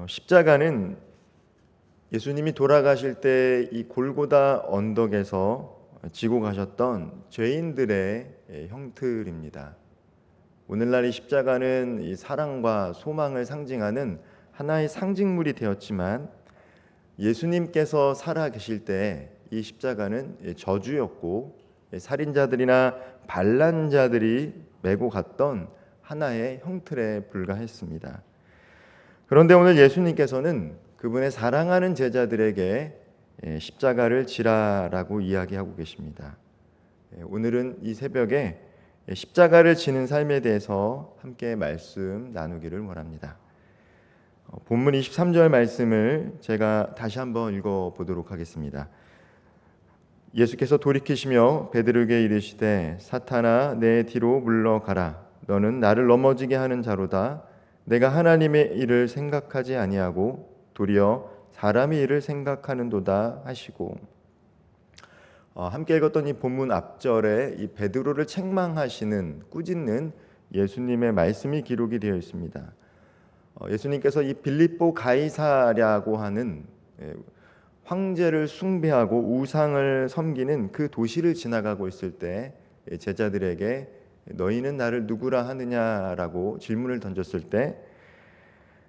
십자가는 예수님이 돌아가실 때 이 골고다 언덕에서 지고 가셨던 죄인들의 형틀입니다. 오늘날 이 십자가는 이 사랑과 소망을 상징하는 하나의 상징물이 되었지만 예수님께서 살아 계실 때 이 십자가는 저주였고 살인자들이나 반란자들이 메고 갔던 하나의 형틀에 불과했습니다. 그런데 오늘 예수님께서는 그분의 사랑하는 제자들에게 십자가를 지라라고 이야기하고 계십니다. 오늘은 이 새벽에 십자가를 지는 삶에 대해서 함께 말씀 나누기를 원합니다. 본문 23절 말씀을 제가 다시 한번 읽어보도록 하겠습니다. 예수께서 돌이키시며 베드로에게 이르시되 사탄아 내 뒤로 물러가라. 너는 나를 넘어지게 하는 자로다. 내가 하나님의 일을 생각하지 아니하고 도리어 사람의 일을 생각하는도다 하시고, 함께 읽었던 이 본문 앞절에 이 베드로를 책망하시는 꾸짖는 예수님의 말씀이 기록이 되어 있습니다. 예수님께서 이 빌립보 가이사랴고 하는 황제를 숭배하고 우상을 섬기는 그 도시를 지나가고 있을 때 제자들에게 너희는 나를 누구라 하느냐라고 질문을 던졌을 때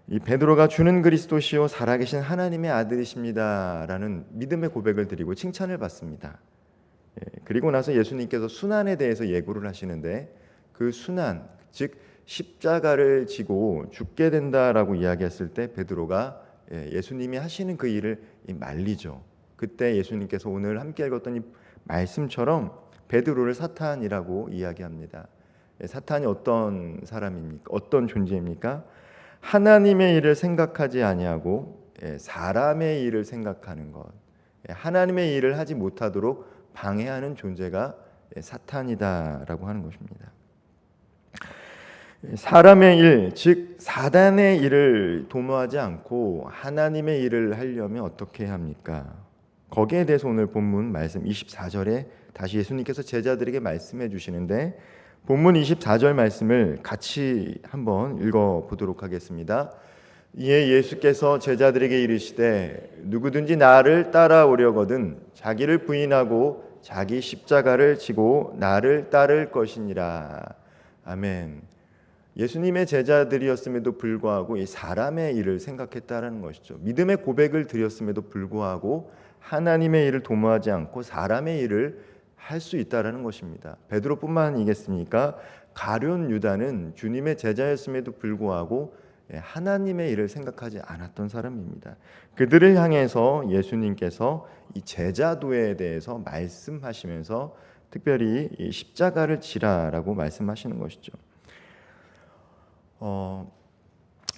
이 베드로가 주는 그리스도시요 살아계신 하나님의 아들이십니다라는 믿음의 고백을 드리고 칭찬을 받습니다. 그리고 나서 예수님께서 순환에 대해서 예고를 하시는데 그 순환, 즉 십자가를 지고 죽게 된다라고 이야기했을 때 베드로가 예수님이 하시는 그 일을 말리죠. 그때 예수님께서 오늘 함께 읽었던 이 말씀처럼 베드로를 사탄이라고 이야기합니다. 사탄이 어떤 사람입니까? 어떤 존재입니까? 하나님의 일을 생각하지 아니하고 사람의 일을 생각하는 것, 하나님의 일을 하지 못하도록 방해하는 존재가 사탄이다라고 하는 것입니다. 사람의 일, 즉 사단의 일을 도모하지 않고 하나님의 일을 하려면 어떻게 해야 합니까? 거기에 대해서 오늘 본문 말씀 24절에 다시 예수님께서 제자들에게 말씀해 주시는데 본문 24절 말씀을 같이 한번 읽어보도록 하겠습니다. 이에 예수께서 제자들에게 이르시되 누구든지 나를 따라오려거든 자기를 부인하고 자기 십자가를 지고 나를 따를 것이니라. 아멘. 예수님의 제자들이었음에도 불구하고 이 사람의 일을 생각했다라는 것이죠. 믿음의 고백을 드렸음에도 불구하고 하나님의 일을 도모하지 않고 사람의 일을 할 수 있다라는 것입니다. 베드로뿐만 아니겠습니까? 가룟 유다는 주님의 제자였음에도 불구하고 하나님의 일을 생각하지 않았던 사람입니다. 그들을 향해서 예수님께서 이 제자도에 대해서 말씀하시면서 특별히 이 십자가를 지라라고 말씀하시는 것이죠.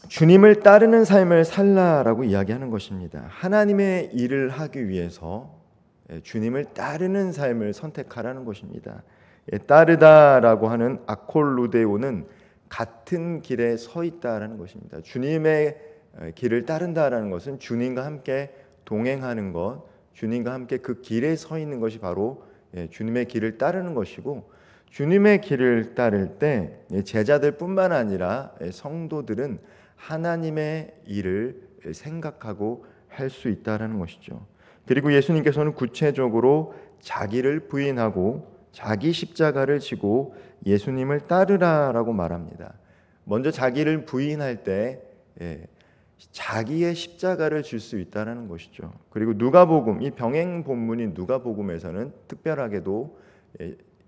주님을 따르는 삶을 살라라고 이야기하는 것입니다. 하나님의 일을 하기 위해서 주님을 따르는 삶을 선택하라는 것입니다. 따르다라고 하는 아콜루데오는 같은 길에 서 있다라는 것입니다. 주님의 길을 따른다라는 것은 주님과 함께 동행하는 것, 주님과 함께 그 길에 서 있는 것이 바로 주님의 길을 따르는 것이고, 주님의 길을 따를 때 제자들뿐만 아니라 성도들은 하나님의 일을 생각하고 할 수 있다라는 것이죠. 그리고 예수님께서는 구체적으로 자기를 부인하고 자기 십자가를 지고 예수님을 따르라라고 말합니다. 먼저 자기를 부인할 때 자기의 십자가를 질 수 있다는 것이죠. 그리고 누가복음, 이 병행 본문인 누가복음에서는 특별하게도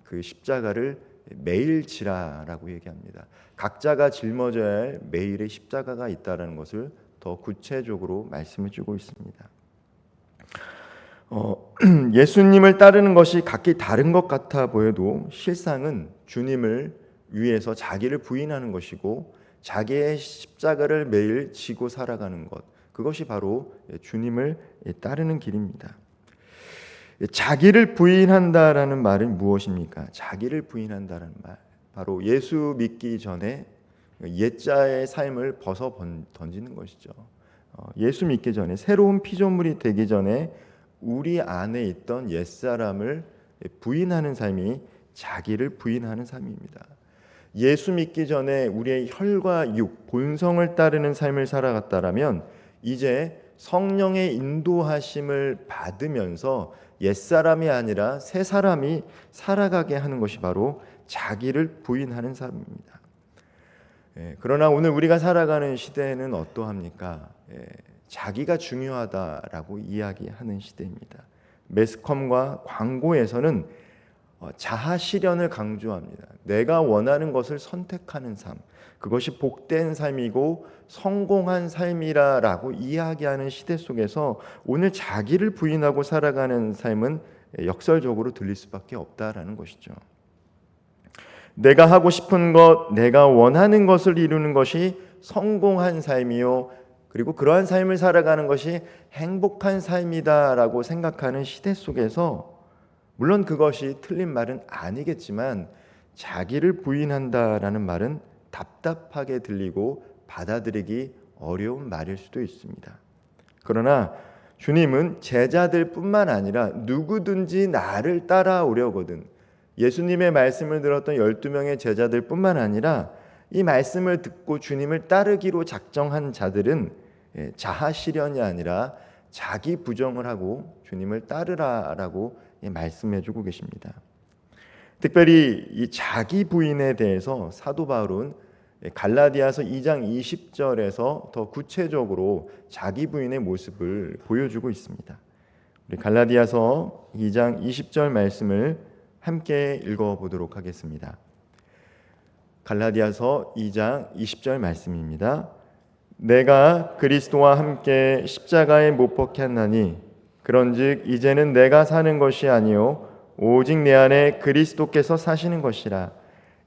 그 십자가를 매일 지라라고 얘기합니다. 각자가 짊어져야 할 매일의 십자가가 있다는 것을 더 구체적으로 말씀해 주고 있습니다. 예수님을 따르는 것이 각기 다른 것 같아 보여도 실상은 주님을 위해서 자기를 부인하는 것이고 자기의 십자가를 매일 지고 살아가는 것, 그것이 바로 주님을 따르는 길입니다. 자기를 부인한다라는 말은 무엇입니까? 자기를 부인한다는 말, 바로 예수 믿기 전에 옛자의 삶을 벗어 던지는 것이죠. 예수 믿기 전에, 새로운 피조물이 되기 전에 우리 안에 있던 옛사람을 부인하는 삶이 자기를 부인하는 삶입니다. 예수 믿기 전에 우리의 혈과 육, 본성을 따르는 삶을 살아갔다라면 이제 성령의 인도하심을 받으면서 옛사람이 아니라 새 사람이 살아가게 하는 것이 바로 자기를 부인하는 삶입니다. 그러나 오늘 우리가 살아가는 시대는 어떠합니까? 자기가 중요하다라고 이야기하는 시대입니다. 매스컴과 광고에서는 자아 실현을 강조합니다. 내가 원하는 것을 선택하는 삶, 그것이 복된 삶이고 성공한 삶이라고 이야기하는 시대 속에서 오늘 자기를 부인하고 살아가는 삶은 역설적으로 들릴 수밖에 없다라는 것이죠. 내가 하고 싶은 것, 내가 원하는 것을 이루는 것이 성공한 삶이요, 그리고 그러한 삶을 살아가는 것이 행복한 삶이다라고 생각하는 시대 속에서 물론 그것이 틀린 말은 아니겠지만 자기를 부인한다라는 말은 답답하게 들리고 받아들이기 어려운 말일 수도 있습니다. 그러나 주님은 제자들뿐만 아니라 누구든지 나를 따라오려거든, 예수님의 말씀을 들었던 12명의 제자들뿐만 아니라 이 말씀을 듣고 주님을 따르기로 작정한 자들은 자아 실현이 아니라 자기 부정을 하고 주님을 따르라라고 말씀해주고 계십니다. 특별히 이 자기 부인에 대해서 사도 바울은 갈라디아서 2장 20절에서 더 구체적으로 자기 부인의 모습을 보여주고 있습니다. 우리 갈라디아서 2장 20절 말씀을 함께 읽어보도록 하겠습니다. 갈라디아서 2장 20절 말씀입니다. 내가 그리스도와 함께 십자가에 못 박혔나니 그런즉 이제는 내가 사는 것이 아니요 오직 내 안에 그리스도께서 사시는 것이라.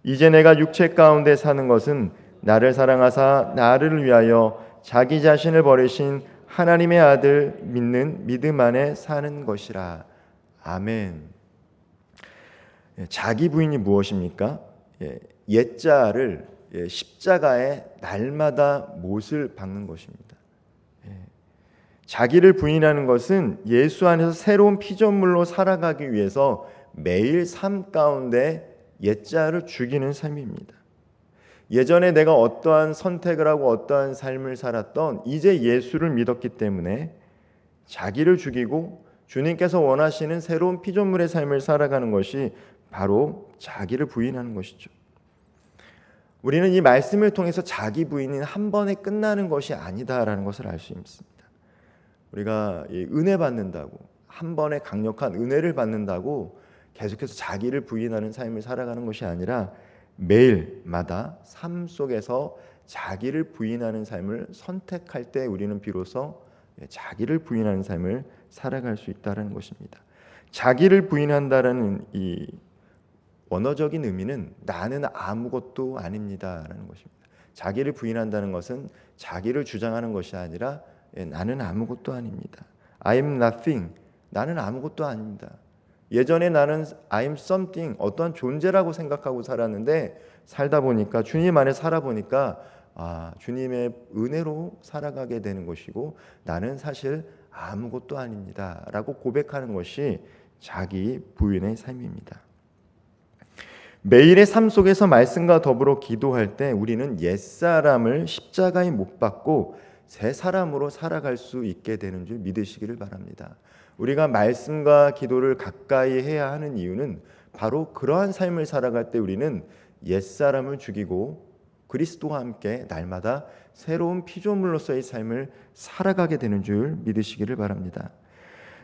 이제 내가 육체 가운데 사는 것은 나를 사랑하사 나를 위하여 자기 자신을 버리신 하나님의 아들 믿는 믿음 안에 사는 것이라. 아멘. 자기 부인이 무엇입니까? 옛자를 십자가에 날마다 못을 박는 것입니다. 자기를 부인하는 것은 예수 안에서 새로운 피조물로 살아가기 위해서 매일 삶 가운데 옛자를 죽이는 삶입니다. 예전에 내가 어떠한 선택을 하고 어떠한 삶을 살았던 이제 예수를 믿었기 때문에 자기를 죽이고 주님께서 원하시는 새로운 피조물의 삶을 살아가는 것이 바로 자기를 부인하는 것이죠. 우리는 이 말씀을 통해서 자기 부인은 한 번에 끝나는 것이 아니다라는 것을 알 수 있습니다. 우리가 은혜 받는다고, 한 번에 강력한 은혜를 받는다고 계속해서 자기를 부인하는 삶을 살아가는 것이 아니라 매일마다 삶 속에서 자기를 부인하는 삶을 선택할 때 우리는 비로소 자기를 부인하는 삶을 살아갈 수 있다는 것입니다. 자기를 부인한다라는 이 원어적인 의미는 나는 아무것도 아닙니다라는 것입니다. 자기를 부인한다는 것은 자기를 주장하는 것이 아니라 나는 아무것도 아닙니다. I am nothing. 나는 아무것도 아닙니다. 예전에 나는 I am something, 어떠한 존재라고 생각하고 살았는데 살다 보니까 주님 안에 살아보니까 주님의 은혜로 살아가게 되는 것이고 나는 사실 아무것도 아닙니다 라고 고백하는 것이 자기 부인의 삶입니다. 매일의 삶 속에서 말씀과 더불어 기도할 때 우리는 옛사람을 십자가에 못 박고 새 사람으로 살아갈 수 있게 되는 줄 믿으시기를 바랍니다. 우리가 말씀과 기도를 가까이 해야 하는 이유는 바로 그러한 삶을 살아갈 때 우리는 옛사람을 죽이고 그리스도와 함께 날마다 새로운 피조물로서의 삶을 살아가게 되는 줄 믿으시기를 바랍니다.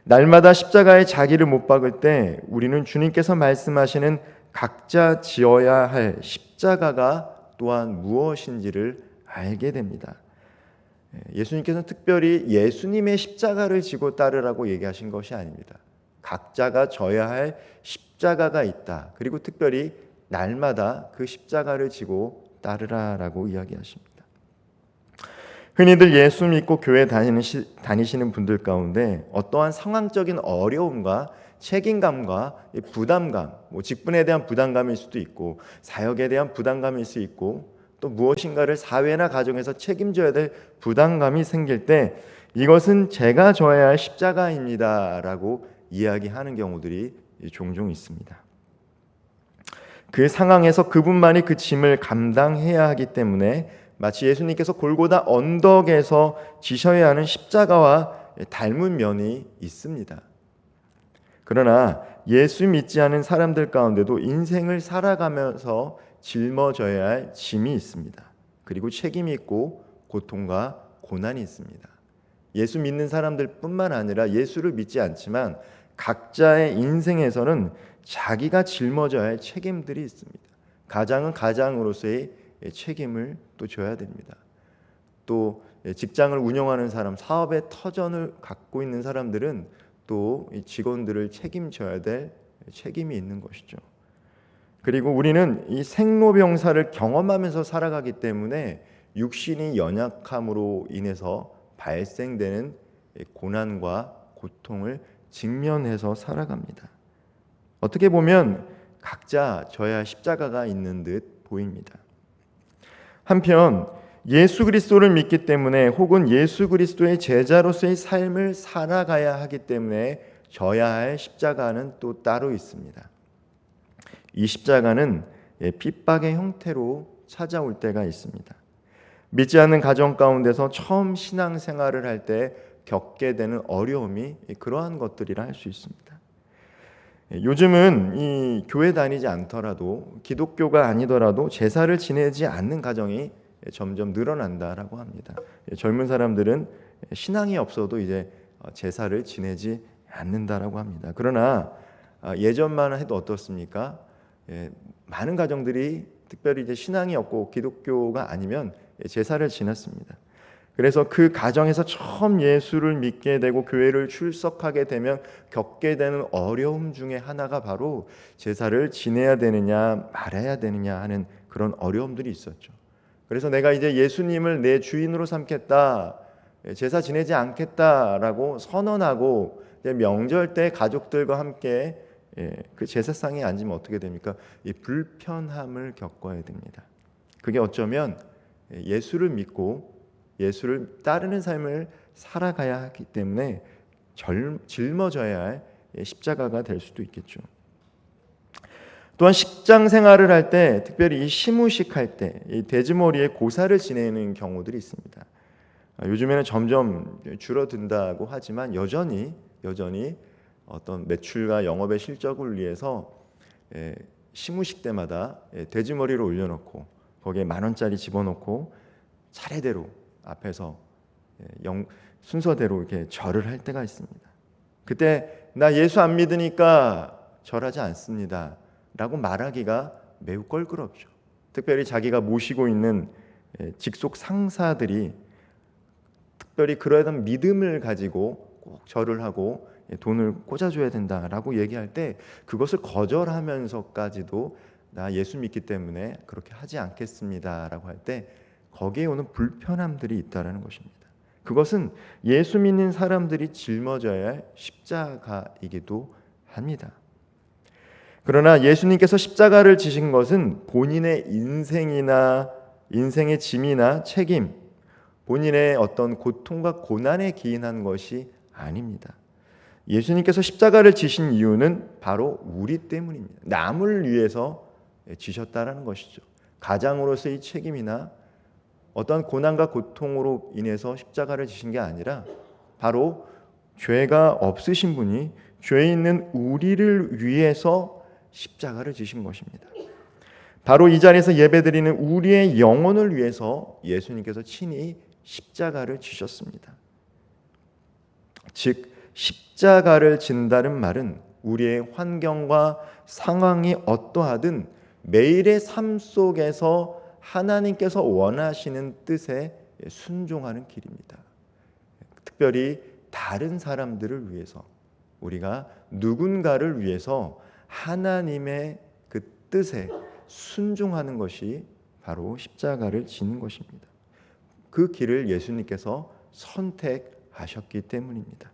날마다 십자가에 자기를 못 박을 때 우리는 주님께서 말씀하시는 각자 지어야 할 십자가가 또한 무엇인지를 알게 됩니다. 예수님께서는 특별히 예수님의 십자가를 지고 따르라고 얘기하신 것이 아닙니다. 각자가 져야 할 십자가가 있다. 그리고 특별히 날마다 그 십자가를 지고 따르라라고 이야기하십니다. 흔히들 예수 믿고 교회 다니시는 분들 가운데 어떠한 상황적인 어려움과 책임감과 부담감, 직분에 대한 부담감일 수도 있고 사역에 대한 부담감일 수 있고 또 무엇인가를 사회나 가정에서 책임져야 될 부담감이 생길 때 이것은 제가 져야 할 십자가입니다 라고 이야기하는 경우들이 종종 있습니다. 그 상황에서 그분만이 그 짐을 감당해야 하기 때문에 마치 예수님께서 골고다 언덕에서 지셔야 하는 십자가와 닮은 면이 있습니다. 그러나 예수 믿지 않은 사람들 가운데도 인생을 살아가면서 짊어져야 할 짐이 있습니다. 그리고 책임이 있고 고통과 고난이 있습니다. 예수 믿는 사람들뿐만 아니라 예수를 믿지 않지만 각자의 인생에서는 자기가 짊어져야 할 책임들이 있습니다. 가장은 가장으로서의 책임을 또 져야 됩니다. 또 직장을 운영하는 사람, 사업의 터전을 갖고 있는 사람들은 또 직원들을 책임져야 될 책임이 있는 것이죠. 그리고 우리는 이 생로병사를 경험하면서 살아가기 때문에 육신이 연약함으로 인해서 발생되는 고난과 고통을 직면해서 살아갑니다. 어떻게 보면 각자 져야 할 십자가가 있는 듯 보입니다. 한편 예수 그리스도를 믿기 때문에 혹은 예수 그리스도의 제자로서의 삶을 살아가야 하기 때문에 져야 할 십자가는 또 따로 있습니다. 이 십자가는 핍박의 형태로 찾아올 때가 있습니다. 믿지 않는 가정 가운데서 처음 신앙생활을 할 때 겪게 되는 어려움이 그러한 것들이라 할 수 있습니다. 요즘은 이 교회 다니지 않더라도 기독교가 아니더라도 제사를 지내지 않는 가정이 점점 늘어난다라고 합니다. 젊은 사람들은 신앙이 없어도 이제 제사를 지내지 않는다라고 합니다. 그러나 예전만 해도 어떻습니까? 많은 가정들이 특별히 이제 신앙이 없고 기독교가 아니면 제사를 지냈습니다. 그래서 그 가정에서 처음 예수를 믿게 되고 교회를 출석하게 되면 겪게 되는 어려움 중에 하나가 바로 제사를 지내야 되느냐 말아야 되느냐 하는 그런 어려움들이 있었죠. 그래서 내가 이제 예수님을 내 주인으로 삼겠다, 제사 지내지 않겠다라고 선언하고 명절 때 가족들과 함께 그 제사상에 앉으면 어떻게 됩니까? 이 불편함을 겪어야 됩니다. 그게 어쩌면 예수를 믿고 예수를 따르는 삶을 살아가야 하기 때문에 짊어져야 할 십자가가 될 수도 있겠죠. 또한 직장 생활을 할 때, 특별히 이 시무식할 때, 이 돼지머리에 고사를 지내는 경우들이 있습니다. 요즘에는 점점 줄어든다고 하지만 여전히 어떤 매출과 영업의 실적을 위해서 시무식 때마다 돼지머리를 올려놓고 거기에 10,000원짜리 집어넣고 차례대로 앞에서 순서대로 이렇게 절을 할 때가 있습니다. 그때 나 예수 안 믿으니까 절하지 않습니다 라고 말하기가 매우 껄끄럽죠. 특별히 자기가 모시고 있는 직속 상사들이 특별히 그러한 믿음을 가지고 꼭 절을 하고 돈을 꽂아줘야 된다라고 얘기할 때 그것을 거절하면서까지도 나 예수 믿기 때문에 그렇게 하지 않겠습니다라고 할 때 거기에 오는 불편함들이 있다라는 것입니다. 그것은 예수 믿는 사람들이 짊어져야 할 십자가이기도 합니다. 그러나 예수님께서 십자가를 지신 것은 본인의 인생의 짐이나 책임, 본인의 어떤 고통과 고난에 기인한 것이 아닙니다. 예수님께서 십자가를 지신 이유는 바로 우리 때문입니다. 남을 위해서 지셨다라는 것이죠. 가장으로서의 책임이나 어떤 고난과 고통으로 인해서 십자가를 지신 게 아니라 바로 죄가 없으신 분이 죄 있는 우리를 위해서 십자가를 지신 것입니다. 바로 이 자리에서 예배드리는 우리의 영혼을 위해서 예수님께서 친히 십자가를 지셨습니다. 즉 십자가를 진다는 말은 우리의 환경과 상황이 어떠하든 매일의 삶 속에서 하나님께서 원하시는 뜻에 순종하는 길입니다. 특별히 다른 사람들을 위해서, 우리가 누군가를 위해서 하나님의 그 뜻에 순종하는 것이 바로 십자가를 지는 것입니다. 그 길을 예수님께서 선택하셨기 때문입니다.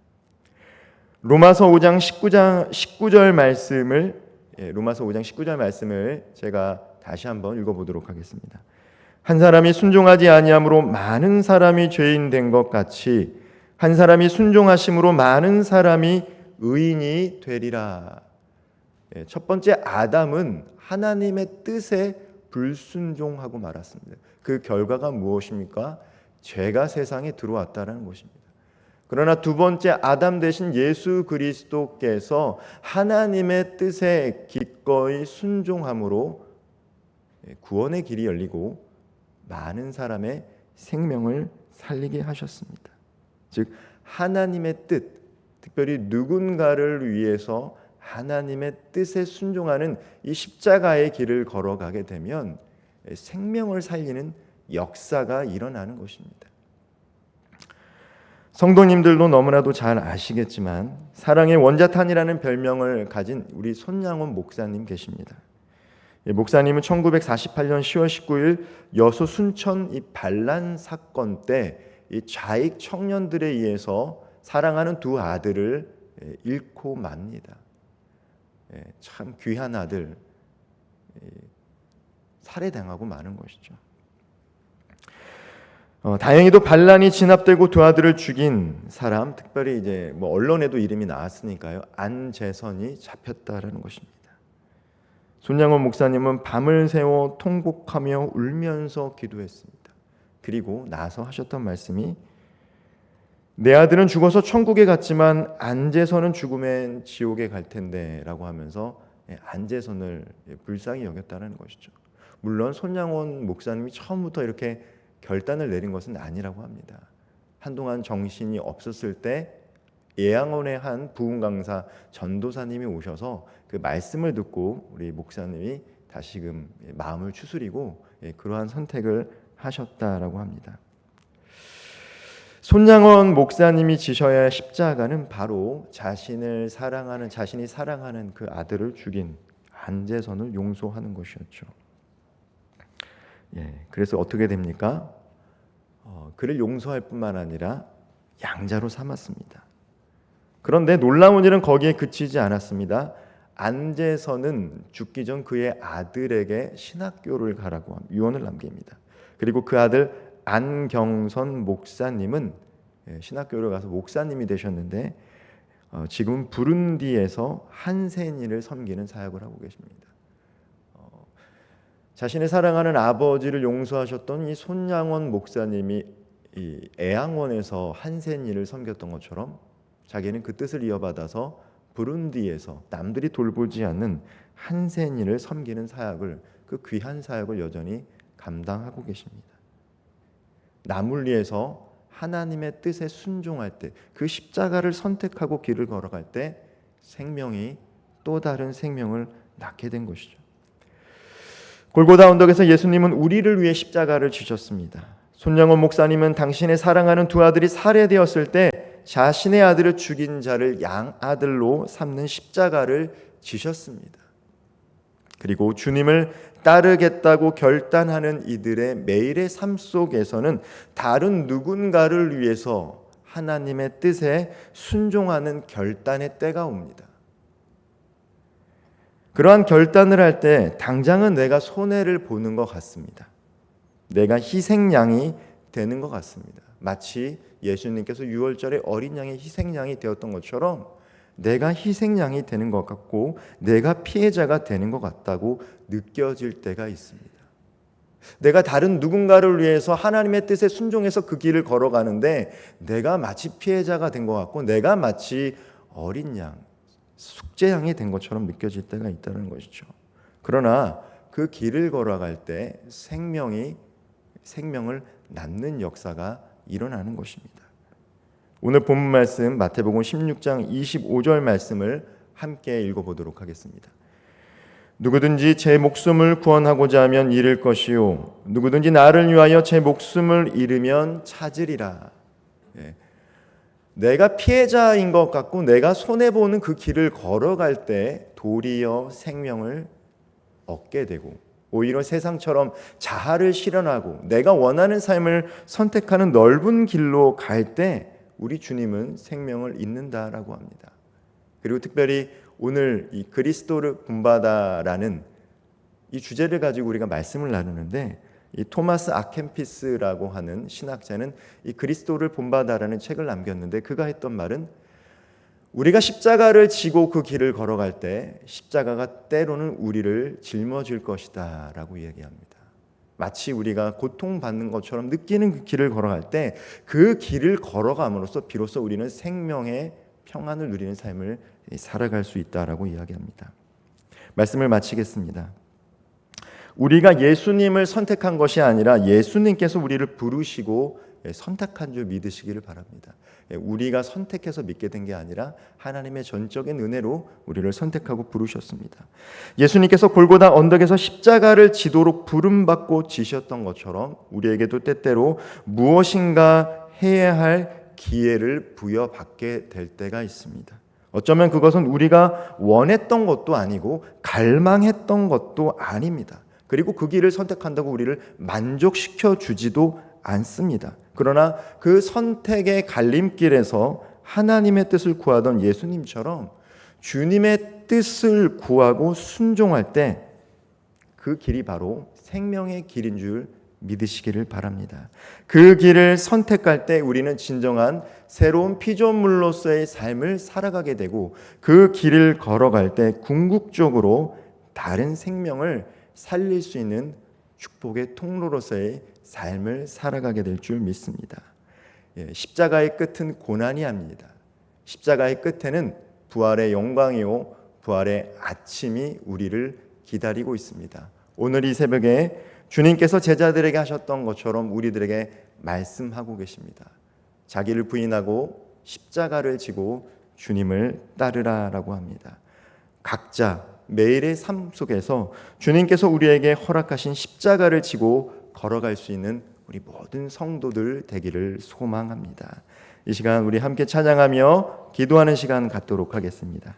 로마서 5장 19절 말씀을 제가 다시 한번 읽어보도록 하겠습니다. 한 사람이 순종하지 아니함으로 많은 사람이 죄인 된 것 같이 한 사람이 순종하심으로 많은 사람이 의인이 되리라. 첫 번째 아담은 하나님의 뜻에 불순종하고 말았습니다. 그 결과가 무엇입니까? 죄가 세상에 들어왔다라는 것입니다. 그러나 두 번째 아담 대신 예수 그리스도께서 하나님의 뜻에 기꺼이 순종함으로 구원의 길이 열리고 많은 사람의 생명을 살리게 하셨습니다. 즉 하나님의 뜻, 특별히 누군가를 위해서 하나님의 뜻에 순종하는 이 십자가의 길을 걸어가게 되면 생명을 살리는 역사가 일어나는 것입니다. 성도님들도 너무나도 잘 아시겠지만 사랑의 원자탄이라는 별명을 가진 우리 손양원 목사님 계십니다. 목사님은 1948년 10월 19일 여수 순천 이 반란 사건 때 이 좌익 청년들에 의해서 사랑하는 두 아들을 잃고 맙니다. 참 귀한 아들 살해당하고 마는 것이죠. 다행히도 반란이 진압되고 두 아들을 죽인 사람, 특별히 이제 뭐 언론에도 이름이 나왔으니까요. 안재선이 잡혔다라는 것입니다. 손양원 목사님은 밤을 새워 통곡하며 울면서 기도했습니다. 그리고 나서 하셨던 말씀이 내 아들은 죽어서 천국에 갔지만 안재선은 죽으면 지옥에 갈 텐데 라고 하면서 안재선을 불쌍히 여겼다는 것이죠. 물론 손양원 목사님이 처음부터 이렇게 결단을 내린 것은 아니라고 합니다. 한동안 정신이 없었을 때 예양원의 한 부흥 강사 전도사님이 오셔서 그 말씀을 듣고 우리 목사님이 다시금 마음을 추스리고 그러한 선택을 하셨다라고 합니다. 손양원 목사님이 지셔야 할 십자가는 바로 자신이 사랑하는 그 아들을 죽인 안재선을 용서하는 것이었죠. 그래서 어떻게 됩니까? 그를 용서할 뿐만 아니라 양자로 삼았습니다. 그런데 놀라운 일은 거기에 그치지 않았습니다. 안재선은 죽기 전 그의 아들에게 신학교를 가라고 유언을 남깁니다. 그리고 그 아들 안경선 목사님은 신학교를 가서 목사님이 되셨는데 지금은 부룬디에서 한센이를 섬기는 사역을 하고 계십니다. 자신의 사랑하는 아버지를 용서하셨던 이 손양원 목사님이 이 애양원에서 한센이를 섬겼던 것처럼 자기는 그 뜻을 이어받아서 부룬디에서 남들이 돌보지 않는 한센이를 섬기는 사역을, 그 귀한 사역을 여전히 감당하고 계십니다. 남을 위해서 하나님의 뜻에 순종할 때, 그 십자가를 선택하고 길을 걸어갈 때 생명이 또 다른 생명을 낳게 된 것이죠. 골고다 언덕에서 예수님은 우리를 위해 십자가를 지셨습니다. 손양원 목사님은 당신의 사랑하는 두 아들이 살해되었을 때 자신의 아들을 죽인 자를 양아들로 삼는 십자가를 지셨습니다. 그리고 주님을 따르겠다고 결단하는 이들의 매일의 삶 속에서는 다른 누군가를 위해서 하나님의 뜻에 순종하는 결단의 때가 옵니다. 그러한 결단을 할 때 당장은 내가 손해를 보는 것 같습니다. 내가 희생양이 되는 것 같습니다. 마치 예수님께서 유월절에 어린 양의 희생양이 되었던 것처럼 내가 희생양이 되는 것 같고 내가 피해자가 되는 것 같다고 느껴질 때가 있습니다. 내가 다른 누군가를 위해서 하나님의 뜻에 순종해서 그 길을 걸어가는데 내가 마치 피해자가 된 것 같고 내가 마치 어린 양, 숙제양이 된 것처럼 느껴질 때가 있다는 것이죠. 그러나 그 길을 걸어갈 때 생명을 낳는 역사가 일어나는 것입니다. 오늘 본문 말씀 마태복음 16장 25절 말씀을 함께 읽어보도록 하겠습니다. 누구든지 제 목숨을 구원하고자 하면 잃을 것이요 누구든지 나를 위하여 제 목숨을 잃으면 찾으리라. 내가 피해자인 것 같고 내가 손해보는 그 길을 걸어갈 때 도리어 생명을 얻게 되고 오히려 세상처럼 자아를 실현하고 내가 원하는 삶을 선택하는 넓은 길로 갈 때 우리 주님은 생명을 잇는다라고 합니다. 그리고 특별히 오늘 이 그리스도를 본받아라는 이 주제를 가지고 우리가 말씀을 나누는데 이 토마스 아켄피스라고 하는 신학자는 이 그리스도를 본받아라는 책을 남겼는데 그가 했던 말은 우리가 십자가를 지고 그 길을 걸어갈 때 십자가가 때로는 우리를 짊어질 것이다 라고 얘기합니다. 마치 우리가 고통받는 것처럼 느끼는 그 길을 걸어갈 때 그 길을 걸어감으로써 비로소 우리는 생명의 평안을 누리는 삶을 살아갈 수 있다라고 이야기합니다. 말씀을 마치겠습니다. 우리가 예수님을 선택한 것이 아니라 예수님께서 우리를 부르시고 선택한 줄 믿으시기를 바랍니다. 우리가 선택해서 믿게 된 게 아니라 하나님의 전적인 은혜로 우리를 선택하고 부르셨습니다. 예수님께서 골고다 언덕에서 십자가를 지도록 부름받고 지셨던 것처럼 우리에게도 때때로 무엇인가 해야 할 기회를 부여받게 될 때가 있습니다. 어쩌면 그것은 우리가 원했던 것도 아니고 갈망했던 것도 아닙니다. 그리고 그 길을 선택한다고 우리를 만족시켜 주지도 않습니다. 그러나 그 선택의 갈림길에서 하나님의 뜻을 구하던 예수님처럼 주님의 뜻을 구하고 순종할 때 그 길이 바로 생명의 길인 줄 믿으시기를 바랍니다. 그 길을 선택할 때 우리는 진정한 새로운 피조물로서의 삶을 살아가게 되고 그 길을 걸어갈 때 궁극적으로 다른 생명을 살릴 수 있는 축복의 통로로서의 삶을 살아가게 될 줄 믿습니다. 십자가의 끝은 고난이 아닙니다. 십자가의 끝에는 부활의 영광이요 부활의 아침이 우리를 기다리고 있습니다. 오늘 이 새벽에 주님께서 제자들에게 하셨던 것처럼 우리들에게 말씀하고 계십니다. 자기를 부인하고 십자가를 지고 주님을 따르라라고 합니다. 각자 매일의 삶 속에서 주님께서 우리에게 허락하신 십자가를 지고 걸어갈 수 있는 우리 모든 성도들 되기를 소망합니다. 이 시간 우리 함께 찬양하며 기도하는 시간 갖도록 하겠습니다.